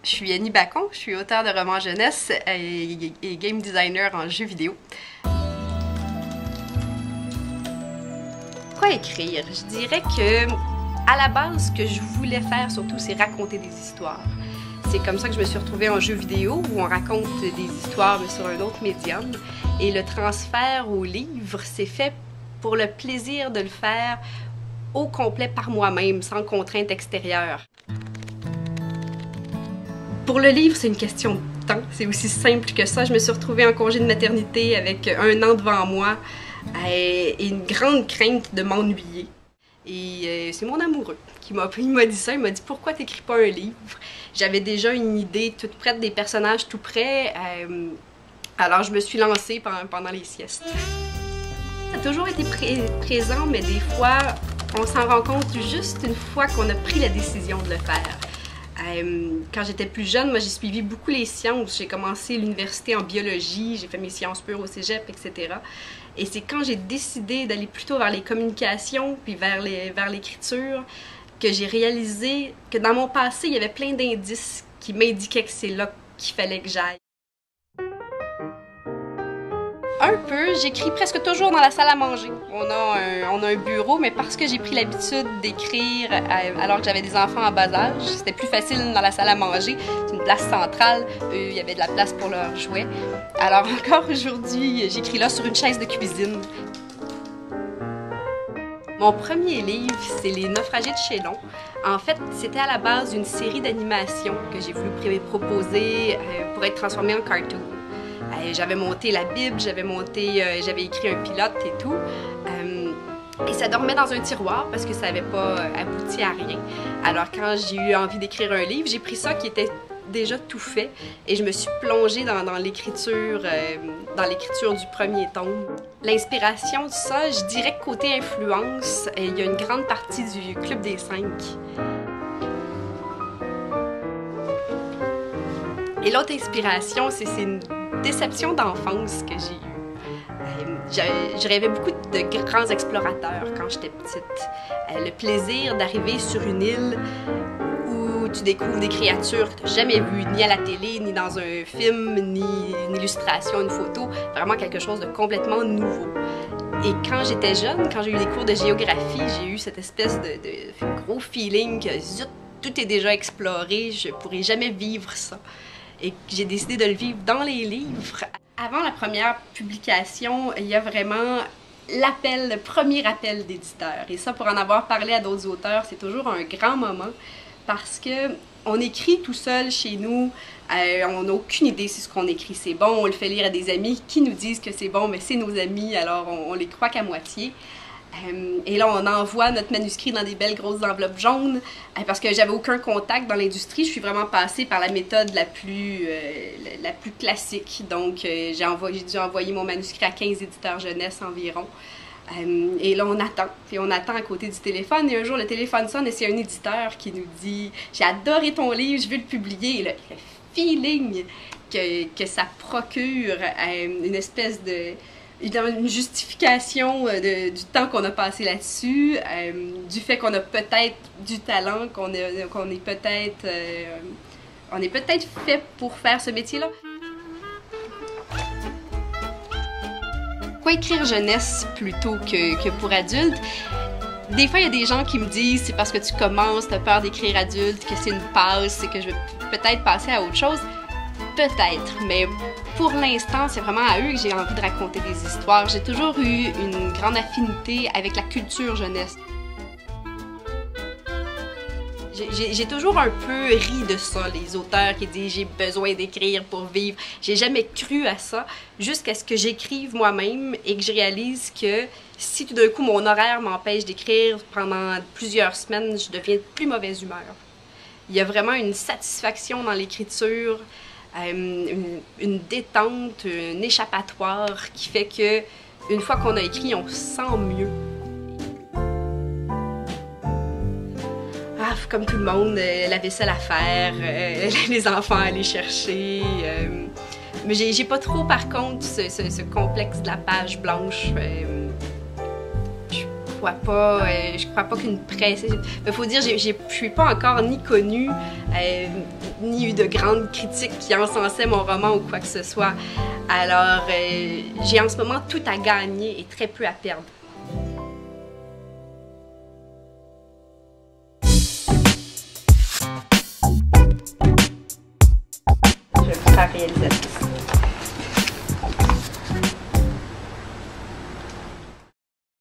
Je suis Annie Bacon, je suis auteure de romans jeunesse et game designer en jeux vidéo. Quoi écrire? Je dirais que, à la base, ce que je voulais faire surtout, c'est raconter des histoires. C'est comme ça que je me suis retrouvée en jeu vidéo où on raconte des histoires mais sur un autre médium. Et le transfert au livre, c'est fait pour le plaisir de le faire au complet par moi-même, sans contrainte extérieure. Pour le livre, c'est une question de temps. C'est aussi simple que ça. Je me suis retrouvée en congé de maternité avec 1 an devant moi et une grande crainte de m'ennuyer. Et c'est mon amoureux qui m'a dit ça. Il m'a dit « Pourquoi t'écris pas un livre? » J'avais déjà une idée toute prête, des personnages tout prêts. Alors je me suis lancée pendant les siestes. Ça a toujours été présent, mais des fois, on s'en rend compte juste une fois qu'on a pris la décision de le faire. Quand j'étais plus jeune, moi j'ai suivi beaucoup les sciences. J'ai commencé l'université en biologie, j'ai fait mes sciences pures au cégep, etc. Et c'est quand j'ai décidé d'aller plutôt vers les communications puis vers l'écriture que j'ai réalisé que dans mon passé, il y avait plein d'indices qui m'indiquaient que c'est là qu'il fallait que j'aille. Un peu, j'écris presque toujours dans la salle à manger. On a un bureau, mais parce que j'ai pris l'habitude d'écrire alors que j'avais des enfants en bas âge, c'était plus facile dans la salle à manger. C'est une place centrale, il y avait de la place pour leurs jouets. Alors encore aujourd'hui, j'écris là sur une chaise de cuisine. Mon premier livre, c'est Les Naufragés de Chélon. En fait, c'était à la base d'une série d'animation que j'ai voulu proposer pour être transformée en cartoon. J'avais monté la Bible, j'avais écrit un pilote et tout. Et ça dormait dans un tiroir parce que ça n'avait pas abouti à rien. Alors quand j'ai eu envie d'écrire un livre, j'ai pris ça qui était déjà tout fait et je me suis plongée dans l'écriture du premier tome. L'inspiration de ça, je dirais que côté influence, il y a une grande partie du Club des 5. Et l'autre inspiration, c'est une déception d'enfance que j'ai eue. Je rêvais beaucoup de grands explorateurs quand j'étais petite. Le plaisir d'arriver sur une île où tu découvres des créatures que tu n'as jamais vues, ni à la télé, ni dans un film, ni une illustration, une photo. Vraiment quelque chose de complètement nouveau. Et quand j'étais jeune, quand j'ai eu des cours de géographie, j'ai eu cette espèce de gros feeling que zut, tout est déjà exploré, je ne pourrai jamais vivre ça. Et j'ai décidé de le vivre dans les livres. Avant la première publication, il y a vraiment le premier appel d'éditeur. Et ça, pour en avoir parlé à d'autres auteurs, c'est toujours un grand moment parce que on écrit tout seul chez nous, on n'a aucune idée si ce qu'on écrit c'est bon, on le fait lire à des amis qui nous disent que c'est bon, mais c'est nos amis, alors on les croit qu'à moitié. Et là, on envoie notre manuscrit dans des belles grosses enveloppes jaunes parce que j'avais aucun contact dans l'industrie. Je suis vraiment passée par la méthode la plus classique. Donc, j'ai dû envoyer mon manuscrit à 15 éditeurs jeunesse environ. Et là, on attend. Puis on attend à côté du téléphone. Et un jour, le téléphone sonne et c'est un éditeur qui nous dit « J'ai adoré ton livre, je veux le publier. » Et le feeling que ça procure une espèce de... une justification du temps qu'on a passé là-dessus, du fait qu'on a peut-être du talent, qu'on est peut-être fait pour faire ce métier-là. Pourquoi écrire jeunesse plutôt que pour adultes? Des fois, il y a des gens qui me disent c'est parce que tu commences, tu as peur d'écrire adulte, que c'est une passe, et que je vais peut-être passer à autre chose. Peut-être, mais pour l'instant, c'est vraiment à eux que j'ai envie de raconter des histoires. J'ai toujours eu une grande affinité avec la culture jeunesse. J'ai toujours un peu ri de ça, les auteurs qui disent « j'ai besoin d'écrire pour vivre ». J'ai jamais cru à ça, jusqu'à ce que j'écrive moi-même et que je réalise que si tout d'un coup mon horaire m'empêche d'écrire pendant plusieurs semaines, je deviens de plus mauvaise humeur. Il y a vraiment une satisfaction dans l'écriture, une détente, un échappatoire qui fait que une fois qu'on a écrit, on se sent mieux. Ah, comme tout le monde, la vaisselle à faire, les enfants à aller chercher. Mais j'ai pas trop, par contre, ce complexe de la page blanche. je crois pas qu'une presse. Il faut dire, je suis pas encore ni connue, ni eu de grandes critiques qui encensaient mon roman ou quoi que ce soit. Alors, j'ai en ce moment tout à gagner et très peu à perdre. Je vais vous faire réalisatrice.